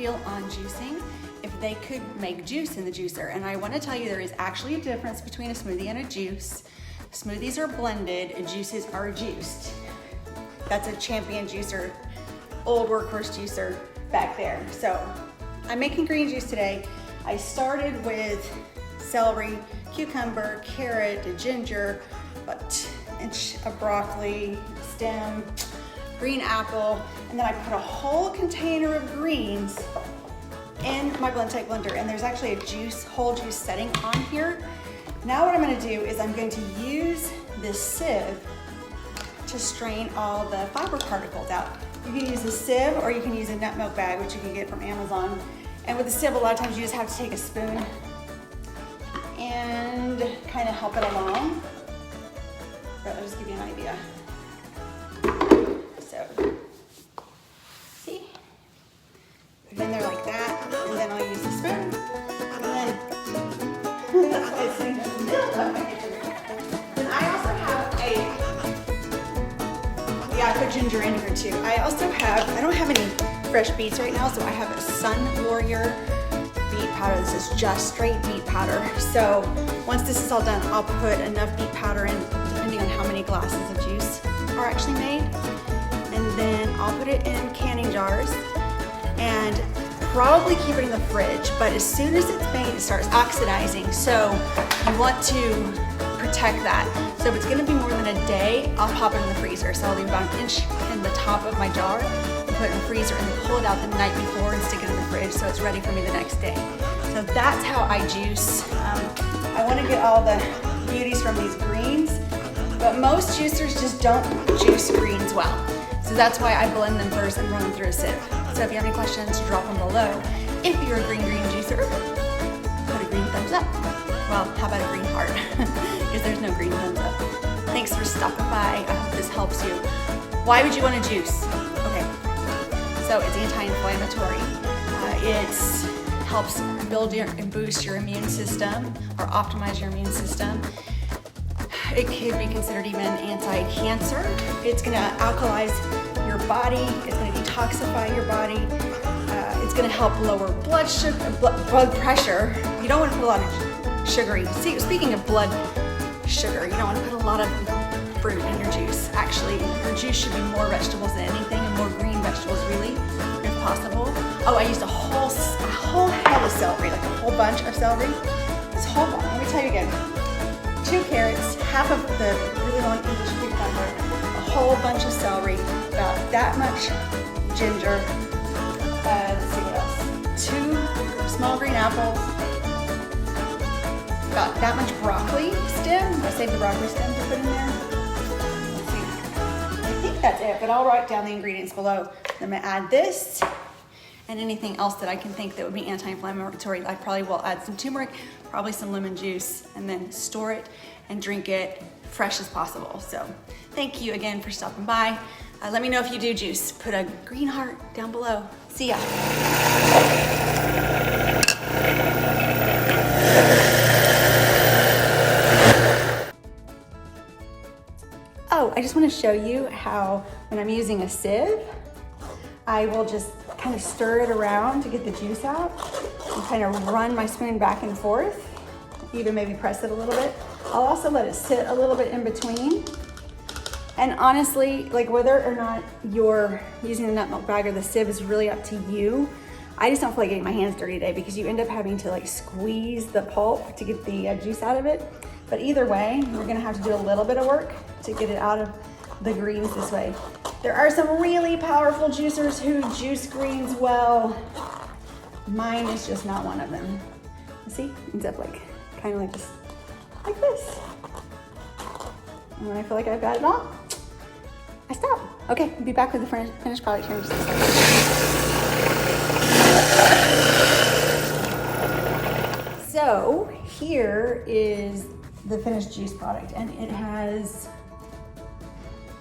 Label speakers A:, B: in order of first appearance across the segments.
A: tutorial on juicing if they could make juice in the juicer. And I want to tell you there is actually a difference between a smoothie and a juice. Smoothies are blended and juices are juiced. That's a champion juicer, old workhorse juicer back there. So I'm making green juice today. I started with celery, cucumber, carrot, ginger, about an inch of broccoli, stem, green apple, and then I put a whole container of greens in my blend type blender, and there's actually a whole juice setting on here. Now what I'm gonna do is I'm going to use this sieve to strain all the fiber particles out. You can use a sieve or you can use a nut milk bag, which you can get from Amazon. And with a sieve, a lot of times you just have to take a spoon and kind of help it along. But I'll just give you an idea. So, see? Put it in there like that, and then I'll use the spoon, and then and I also have I put ginger in here too. I don't have any fresh beets right now, so I have a Sun Warrior beet powder. This is just straight beet powder. So once this is all done, I'll put enough beet powder in, depending on how many glasses of juice are actually made. And then I'll put it in canning jars and probably keep it in the fridge. But as soon as it's made, it starts oxidizing. So you want to protect that. So if it's gonna be more than a day, I'll pop it in the freezer. So I'll leave about an inch in the top of my jar, and put it in the freezer, and then pull it out the night before and stick it in the fridge so it's ready for me the next day. So that's how I juice. I wanna get all the beauties from these greens, but most juicers just don't juice greens well. So that's why I blend them first and run them through a sieve. So if you have any questions, drop them below. If you're a green juicer, put a green thumbs up. Well, how about a green heart? Because there's no green thumbs up. Thanks for stopping by. I hope this helps you. Why would you want to juice? Okay, so it's anti-inflammatory. It helps build and boost your immune system or optimize your immune system. It could be considered even anti-cancer. It's going to alkalize your body. It's going to detoxify your body. It's going to help lower blood pressure. You don't want to put a lot of sugary. See, speaking of blood sugar, you don't want to put a lot of fruit in your juice. Actually, your juice should be more vegetables than anything, and more green vegetables, really, if possible. Oh, I used a whole head of celery, like a whole bunch of celery. This whole bunch. Let me tell you again. 2 carrots, half of the really long English cucumber, a whole bunch of celery, about that much ginger. Let's see what else. 2 small green apples. About that much broccoli stem. I saved the broccoli stem to put in there. Let's see. I think that's it, but I'll write down the ingredients below. I'm gonna add this and anything else that I can think that would be anti-inflammatory. I probably will add some turmeric, probably some lemon juice, and then store it and drink it fresh as possible. So thank you again for stopping by. Let me know if you do juice. Put a green heart down below. See ya. Oh, I just want to show you how when I'm using a sieve, I will just kind of stir it around to get the juice out and kind of run my spoon back and forth, even maybe press it a little bit. I'll also let it sit a little bit in between. And honestly, like whether or not you're using the nut milk bag or the sieve is really up to you. I just don't feel like getting my hands dirty today because you end up having to like squeeze the pulp to get the juice out of it. But either way, we're gonna have to do a little bit of work to get it out of the greens this way. There are some really powerful juicers who juice greens well. Mine is just not one of them. See, it ends up like, kind of like this, like this. And when I feel like I've got it all, I stop. Okay, I'll be back with the finished product here in just a second. So here is the finished juice product, and it has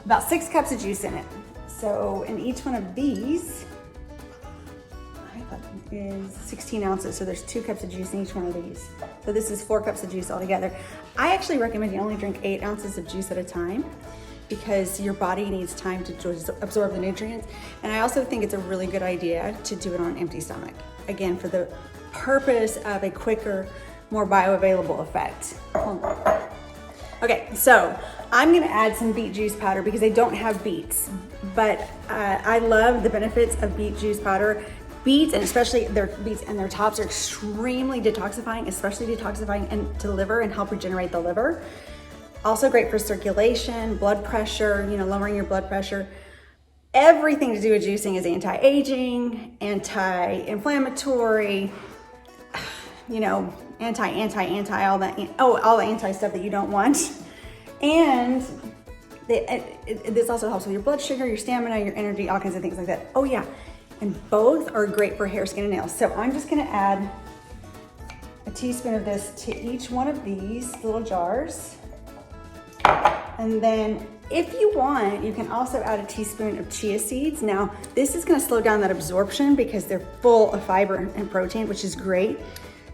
A: about 6 cups of juice in it. So in each one of these, is 16 ounces. So there's 2 cups of juice in each one of these. So this is 4 cups of juice altogether. I actually recommend you only drink 8 ounces of juice at a time because your body needs time to absorb the nutrients. And I also think it's a really good idea to do it on an empty stomach. Again, for the purpose of a quicker, more bioavailable effect. Okay, so I'm gonna add some beet juice powder because I don't have beets, but I love the benefits of beet juice powder. Beets, and especially their beets and their tops, are extremely detoxifying, especially detoxifying to the liver and help regenerate the liver. Also great for circulation, blood pressure, lowering your blood pressure. Everything to do with juicing is anti-aging, anti-inflammatory, anti, all the anti stuff that you don't want. And this also helps with your blood sugar, your stamina, your energy, all kinds of things like that. Oh yeah, and both are great for hair, skin, and nails. So I'm just gonna add a teaspoon of this to each one of these little jars. And then if you want, you can also add a teaspoon of chia seeds. Now, this is gonna slow down that absorption because they're full of fiber and protein, which is great.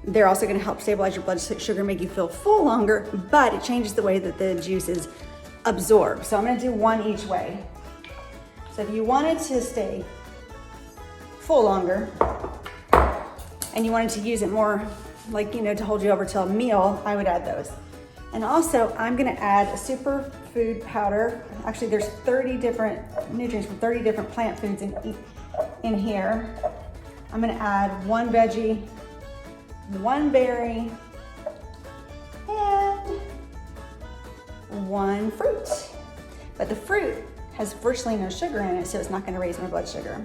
A: They're also gonna help stabilize your blood sugar, make you feel full longer, but it changes the way that the juice is absorbed. So I'm gonna do one each way. So if you wanted to stay full longer and you wanted to use it more like, to hold you over till a meal, I would add those. And also I'm gonna add a superfood powder. Actually, there's 30 different nutrients from 30 different plant foods in here. I'm gonna add one veggie, one berry, and one fruit. But the fruit has virtually no sugar in it, so it's not gonna raise my blood sugar.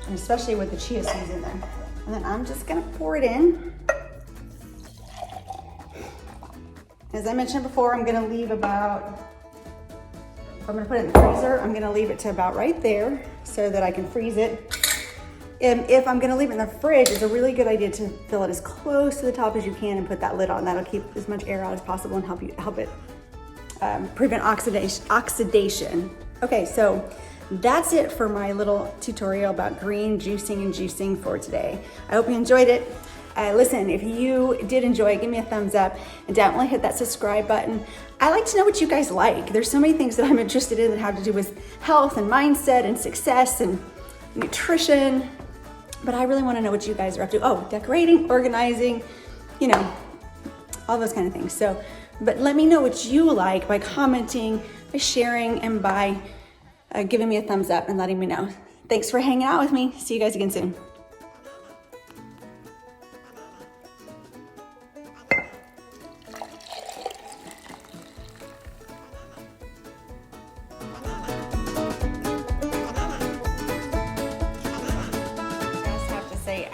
A: And especially with the chia seeds in there. And then I'm just gonna pour it in. As I mentioned before, I'm gonna leave about, if I'm gonna put it in the freezer, I'm gonna leave it to about right there so that I can freeze it. And if I'm gonna leave it in the fridge, it's a really good idea to fill it as close to the top as you can and put that lid on. That'll keep as much air out as possible and help it prevent oxidation. Okay, so that's it for my little tutorial about green juicing and juicing for today. I hope you enjoyed it. Listen, if you did enjoy it, give me a thumbs up and definitely hit that subscribe button. I like to know what you guys like. There's so many things that I'm interested in that have to do with health and mindset and success and nutrition, but I really want to know what you guys are up to. Oh, decorating, organizing, all those kind of things. So, but let me know what you like by commenting, by sharing, and by giving me a thumbs up and letting me know. Thanks for hanging out with me. See you guys again soon.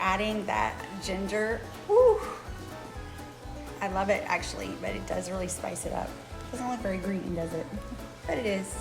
A: Adding that ginger, whew, I love it actually, but it does really spice it up. Doesn't look very green, does it? But it is.